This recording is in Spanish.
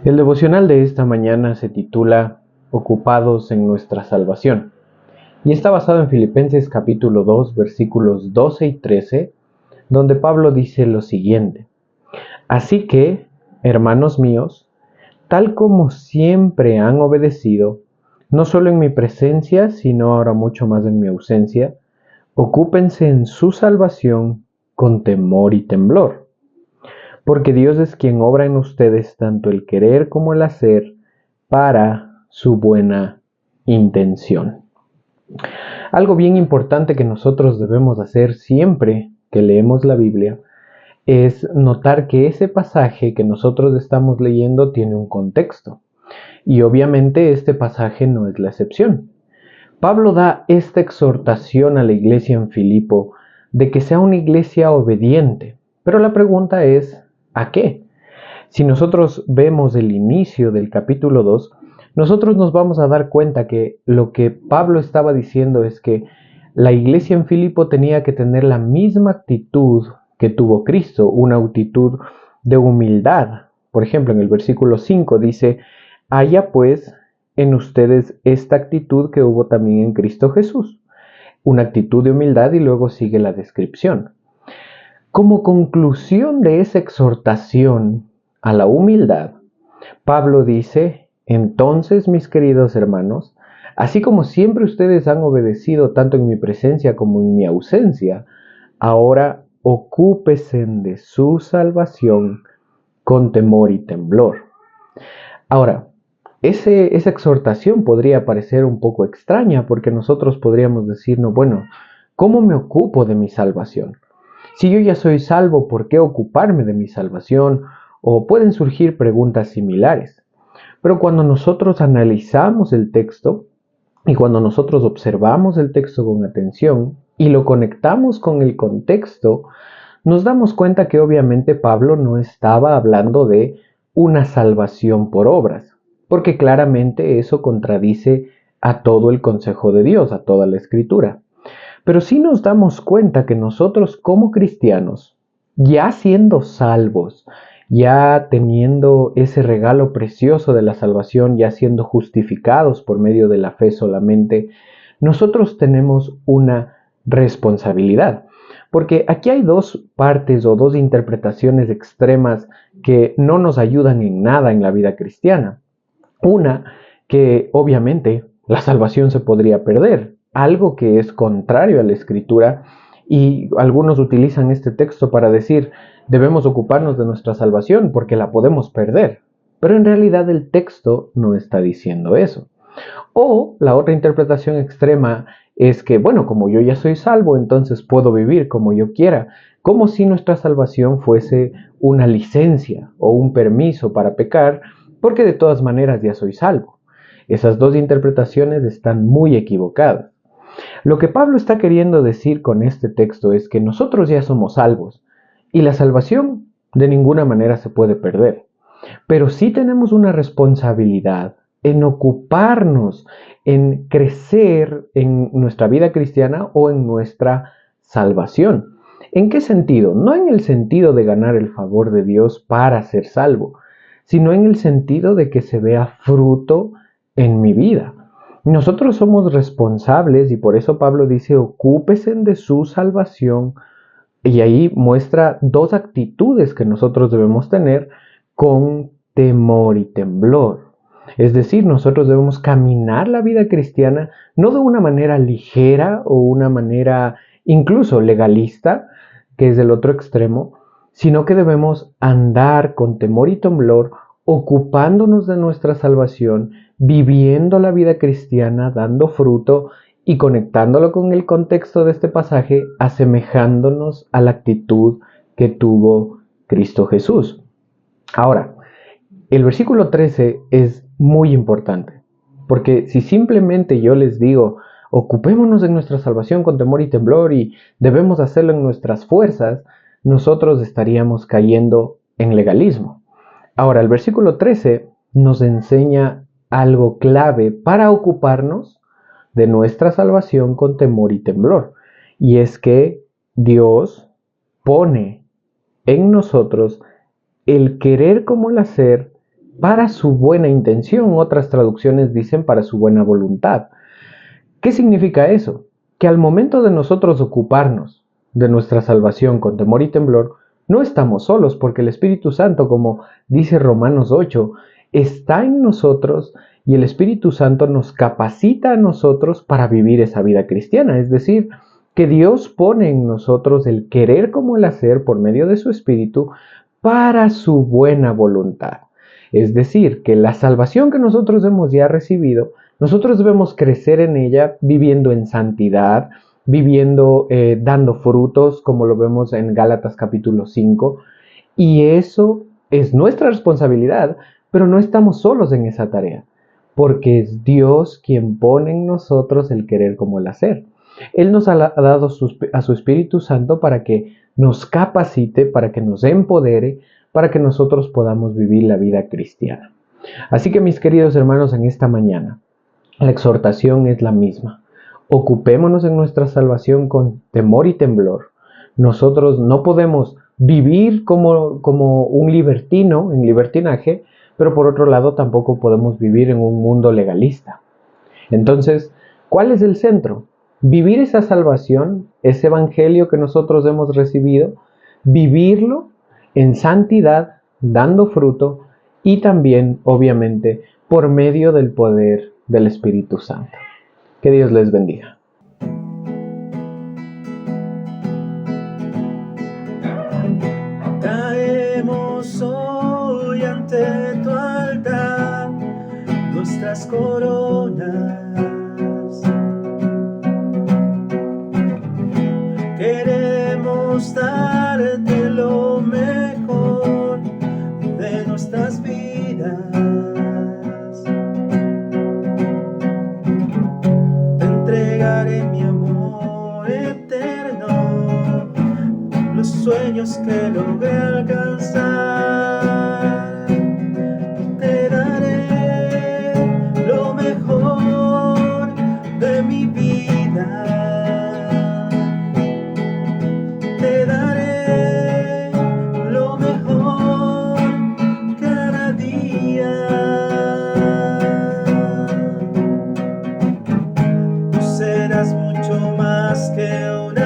El devocional de esta mañana se titula Ocupados en nuestra salvación y está basado en Filipenses capítulo 2 versículos 12 y 13, donde Pablo dice lo siguiente: Así que, hermanos míos, tal como siempre han obedecido, no solo en mi presencia, sino ahora mucho más en mi ausencia, ocúpense en su salvación con temor y temblor. Porque Dios es quien obra en ustedes tanto el querer como el hacer para su buena intención. Algo bien importante que nosotros debemos hacer siempre que leemos la Biblia es notar que ese pasaje que nosotros estamos leyendo tiene un contexto. Y obviamente este pasaje no es la excepción. Pablo da esta exhortación a la iglesia en Filipo de que sea una iglesia obediente. Pero la pregunta es, ¿a qué? Si nosotros vemos el inicio del capítulo 2, nosotros nos vamos a dar cuenta que lo que Pablo estaba diciendo es que la iglesia en Filipo tenía que tener la misma actitud que tuvo Cristo, una actitud de humildad. Por ejemplo, en el versículo 5 dice: haya pues en ustedes esta actitud que hubo también en Cristo Jesús. Una actitud de humildad, y luego sigue la descripción. Como conclusión de esa exhortación a la humildad, Pablo dice: entonces, mis queridos hermanos, así como siempre ustedes han obedecido tanto en mi presencia como en mi ausencia, ahora ocúpense de su salvación con temor y temblor. Ahora, esa exhortación podría parecer un poco extraña, porque nosotros podríamos decirnos, bueno, ¿cómo me ocupo de mi salvación? Si yo ya soy salvo, ¿por qué ocuparme de mi salvación? O pueden surgir preguntas similares. Pero cuando nosotros analizamos el texto y cuando nosotros observamos el texto con atención y lo conectamos con el contexto, nos damos cuenta que obviamente Pablo no estaba hablando de una salvación por obras, porque claramente eso contradice a todo el consejo de Dios, a toda la escritura. Pero sí nos damos cuenta que nosotros como cristianos, ya siendo salvos, ya teniendo ese regalo precioso de la salvación, ya siendo justificados por medio de la fe solamente, nosotros tenemos una responsabilidad. Porque aquí hay dos partes o dos interpretaciones extremas que no nos ayudan en nada en la vida cristiana. Una, que obviamente la salvación se podría perder, algo que es contrario a la escritura, y algunos utilizan este texto para decir: debemos ocuparnos de nuestra salvación porque la podemos perder. Pero en realidad el texto no está diciendo eso. O la otra interpretación extrema es que, bueno, como yo ya soy salvo, entonces puedo vivir como yo quiera, como si nuestra salvación fuese una licencia o un permiso para pecar, porque de todas maneras ya soy salvo. Esas dos interpretaciones están muy equivocadas. Lo que Pablo está queriendo decir con este texto es que nosotros ya somos salvos y la salvación de ninguna manera se puede perder. Pero sí tenemos una responsabilidad en ocuparnos, en crecer en nuestra vida cristiana o en nuestra salvación. ¿En qué sentido? No en el sentido de ganar el favor de Dios para ser salvo, sino en el sentido de que se vea fruto en mi vida. Nosotros somos responsables, y por eso Pablo dice: ocúpese de su salvación. Y ahí muestra dos actitudes que nosotros debemos tener: con temor y temblor. Es decir, nosotros debemos caminar la vida cristiana no de una manera ligera o una manera incluso legalista, que es el otro extremo, sino que debemos andar con temor y temblor, ocupándonos de nuestra salvación, viviendo la vida cristiana, dando fruto y conectándolo con el contexto de este pasaje, asemejándonos a la actitud que tuvo Cristo Jesús. Ahora, el versículo 13 es muy importante, porque si simplemente yo les digo: ocupémonos de nuestra salvación con temor y temblor y debemos hacerlo en nuestras fuerzas, nosotros estaríamos cayendo en legalismo. Ahora, el versículo 13 nos enseña algo clave para ocuparnos de nuestra salvación con temor y temblor, y es que Dios pone en nosotros el querer como el hacer para su buena intención. Otras traducciones dicen para su buena voluntad. ¿Qué significa eso? Que al momento de nosotros ocuparnos de nuestra salvación con temor y temblor, no estamos solos, porque el Espíritu Santo, como dice Romanos 8, está en nosotros y el Espíritu Santo nos capacita a nosotros para vivir esa vida cristiana. Es decir, que Dios pone en nosotros el querer como el hacer por medio de su Espíritu para su buena voluntad. Es decir, que la salvación que nosotros hemos ya recibido, nosotros debemos crecer en ella viviendo en santidad, viviendo, dando frutos, como lo vemos en Gálatas capítulo 5, y eso es nuestra responsabilidad, pero no estamos solos en esa tarea, porque es Dios quien pone en nosotros el querer como el hacer. Él nos ha dado a su Espíritu Santo para que nos capacite, para que nos empodere, para que nosotros podamos vivir la vida cristiana. Así que mis queridos hermanos, en esta mañana, la exhortación es la misma. Ocupémonos en nuestra salvación con temor y temblor. Nosotros no podemos vivir como un libertino, en libertinaje, pero por otro lado tampoco podemos vivir en un mundo legalista. Entonces, ¿cuál es el centro? Vivir esa salvación, ese evangelio que nosotros hemos recibido, vivirlo en santidad, dando fruto y también, obviamente, por medio del poder del Espíritu Santo. Que Dios les bendiga. Traemos hoy ante tu altar nuestras coronas. Queremos darte lo mejor de nuestras vidas. Te entregaré mi amor eterno, los sueños que logré alcanzar. Te daré lo mejor de mi vida. Te daré lo mejor cada día. Tú serás mucho más que una